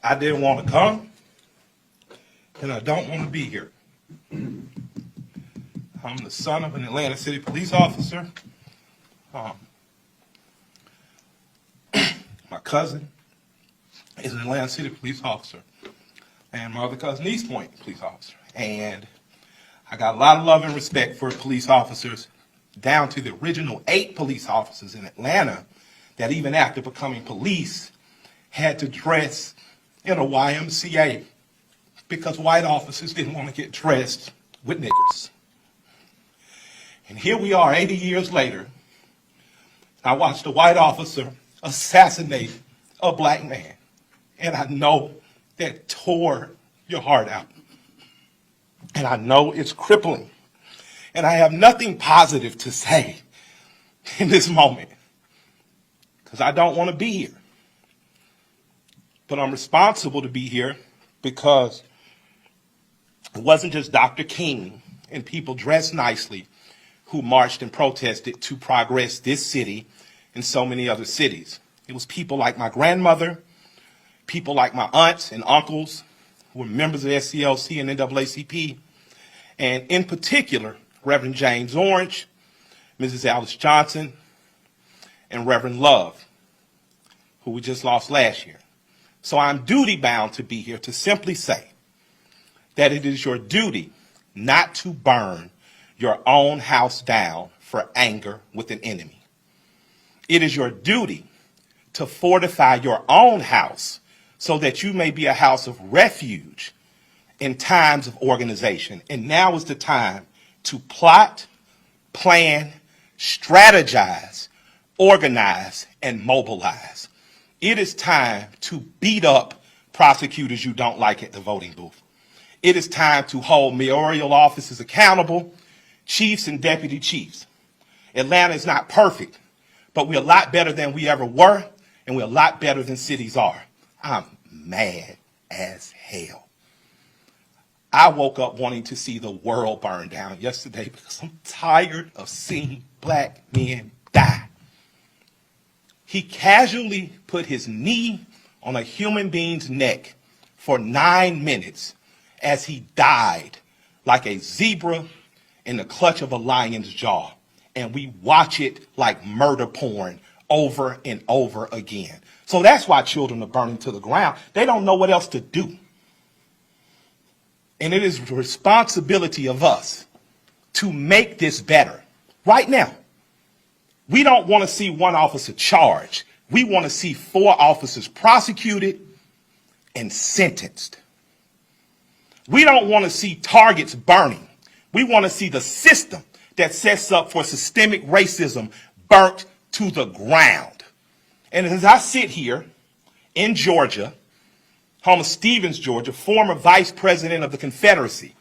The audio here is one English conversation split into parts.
I didn't want to come, and I don't want to be here. I'm the son of an Atlanta City police officer. My cousin is an Atlanta City police officer, and my other cousin, East Point police officer. And I got a lot of love and respect for police officers, down to the original 8 police officers in Atlanta that even after becoming police had to dress in a YMCA because white officers didn't want to get dressed with niggers. And here we are 80 years later. I watched a white officer assassinate a black man. And I know that tore your heart out. And I know it's crippling. And I have nothing positive to say in this moment because I don't want to be here. But I'm responsible to be here because it wasn't just Dr. King and people dressed nicely who marched and protested to progress this city and so many other cities. It was people like my grandmother, people like my aunts and uncles who were members of SCLC and NAACP, and in particular, Reverend James Orange, Mrs. Alice Johnson, and Reverend Love, who we just lost last year. So I'm duty bound to be here to simply say that it is your duty not to burn your own house down for anger with an enemy. It is your duty to fortify your own house so that you may be a house of refuge in times of organization. And now is the time to plot, plan, strategize, organize, and mobilize. It is time to beat up prosecutors you don't like at the voting booth. It is time to hold mayoral offices accountable, chiefs and deputy chiefs. Atlanta is not perfect, but we're a lot better than we ever were, and we're a lot better than cities are. I'm mad as hell. I woke up wanting to see the world burn down yesterday because I'm tired of seeing black men die. He casually put his knee on a human being's neck for 9 minutes as he died like a zebra in the clutch of a lion's jaw. And we watch it like murder porn over and over again. So that's why children are burning to the ground. They don't know what else to do. And it is the responsibility of us to make this better right now. We don't want to see one officer charged. We want to see 4 officers prosecuted and sentenced. We don't want to see targets burning. We want to see the system that sets up for systemic racism burnt to the ground. And as I sit here in Georgia, home of Stevens, Georgia, former vice president of the Confederacy,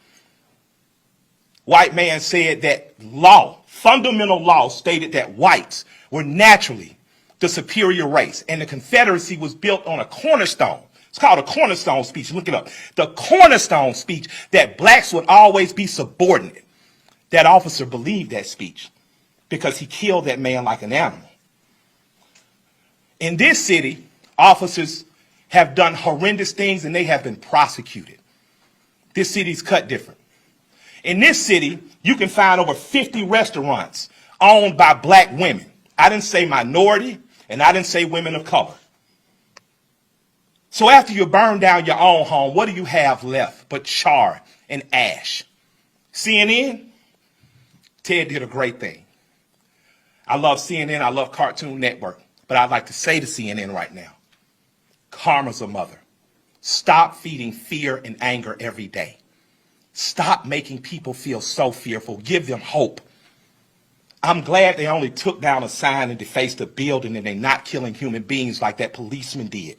white man said that law, fundamental law, stated that whites were naturally the superior race, and the Confederacy was built on a cornerstone. It's called a cornerstone speech. Look it up. The cornerstone speech that blacks would always be subordinate. That officer believed that speech because he killed that man like an animal. In this city, officers have done horrendous things and they have been prosecuted. This city's cut different. In this city, you can find over 50 restaurants owned by black women. I didn't say minority, and I didn't say women of color. So after you burn down your own home, what do you have left but char and ash? CNN? Ted did a great thing. I love CNN, I love Cartoon Network, but I'd like to say to CNN right now, karma's a mother. Stop feeding fear and anger every day. Stop making people feel so fearful. Give them hope. I'm glad they only took down a sign and defaced a building and they're not killing human beings like that policeman did.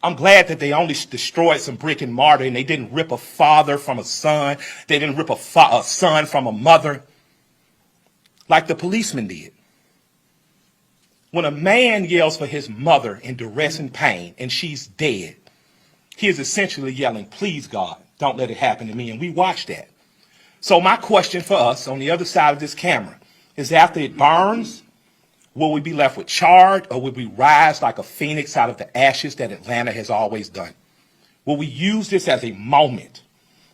I'm glad that they only destroyed some brick and mortar and they didn't rip a father from a son. They didn't rip a son from a mother like the policeman did. When a man yells for his mother in duress and pain and she's dead, he is essentially yelling, please God, don't let it happen to me. And we watch that. So my question for us on the other side of this camera is after it burns, Will we be left with charred, or will we rise like a phoenix out of the ashes that Atlanta has always done? Will we use this as a moment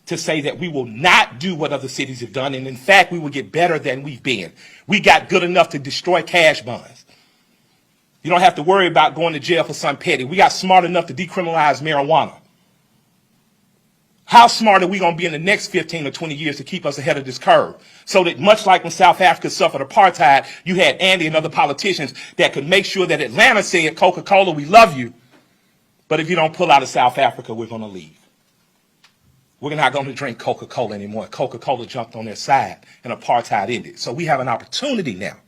to say that we will not do what other cities have done, and in fact, we will get better than we've been? We got good enough to destroy cash bonds. You don't have to worry about going to jail for something petty. We got smart enough to decriminalize marijuana. How smart are we going to be in the next 15 or 20 years to keep us ahead of this curve? So that much like when South Africa suffered apartheid, you had Andy and other politicians that could make sure that Atlanta said, Coca-Cola, we love you, but if you don't pull out of South Africa, we're going to leave. We're not going to drink Coca-Cola anymore. Coca-Cola jumped on their side and apartheid ended. So we have an opportunity now.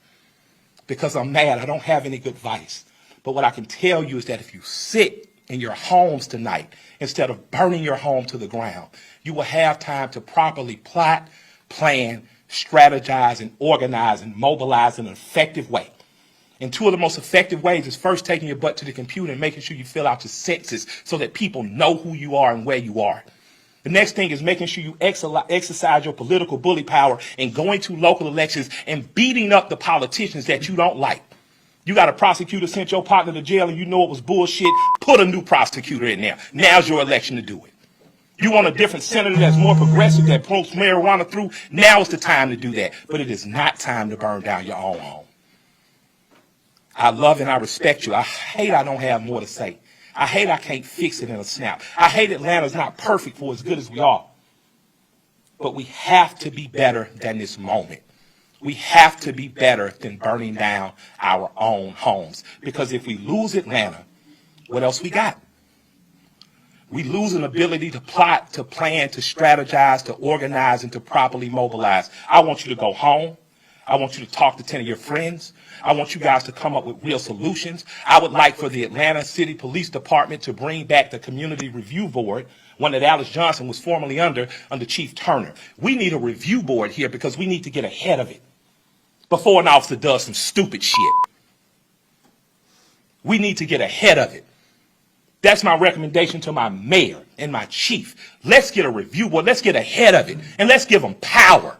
Because I'm mad, I don't have any good advice. But what I can tell you is that if you sit in your homes tonight, instead of burning your home to the ground, you will have time to properly plot, plan, strategize, and organize and mobilize in an effective way. And two of the most effective ways is first taking your butt to the computer and making sure you fill out your census so that people know who you are and where you are. The next thing is making sure you exercise your political bully power and going to local elections and beating up the politicians that you don't like. You got a prosecutor sent your partner to jail and you know it was bullshit, put a new prosecutor in there. Now's your election to do it. You want a different senator that's more progressive, that pulls marijuana through, now is the time to do that. But it is not time to burn down your own home. I love and I respect you. I hate I don't have more to say. I hate I can't fix it in a snap. I hate Atlanta's not perfect for as good as we are. But we have to be better than this moment. We have to be better than burning down our own homes. Because if we lose Atlanta, what else we got? We lose an ability to plot, to plan, to strategize, to organize, and to properly mobilize. I want you to go home. I want you to talk to 10 of your friends. I want you guys to come up with real solutions. I would like for the Atlanta City Police Department to bring back the Community Review Board, one that Alice Johnson was formerly under Chief Turner. We need a review board here because we need to get ahead of it before an officer does some stupid shit. We need to get ahead of it. That's my recommendation to my mayor and my chief. Let's get a review board. Let's get ahead of it, and let's give them power.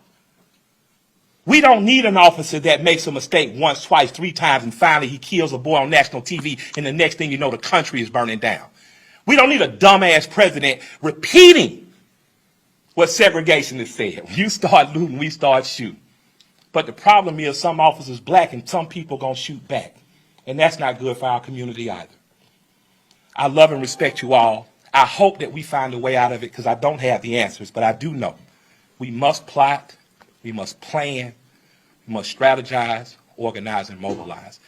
We don't need an officer that makes a mistake once, twice, 3 times, and finally he kills a boy on national TV, and the next thing you know, the country is burning down. We don't need a dumbass president repeating what segregationists said. You start looting, we start shooting. But the problem is some officers black and some people gonna shoot back. And that's not good for our community either. I love and respect you all. I hope that we find a way out of it because I don't have the answers, but I do know we must plot. We must plan, we must strategize, organize, and mobilize.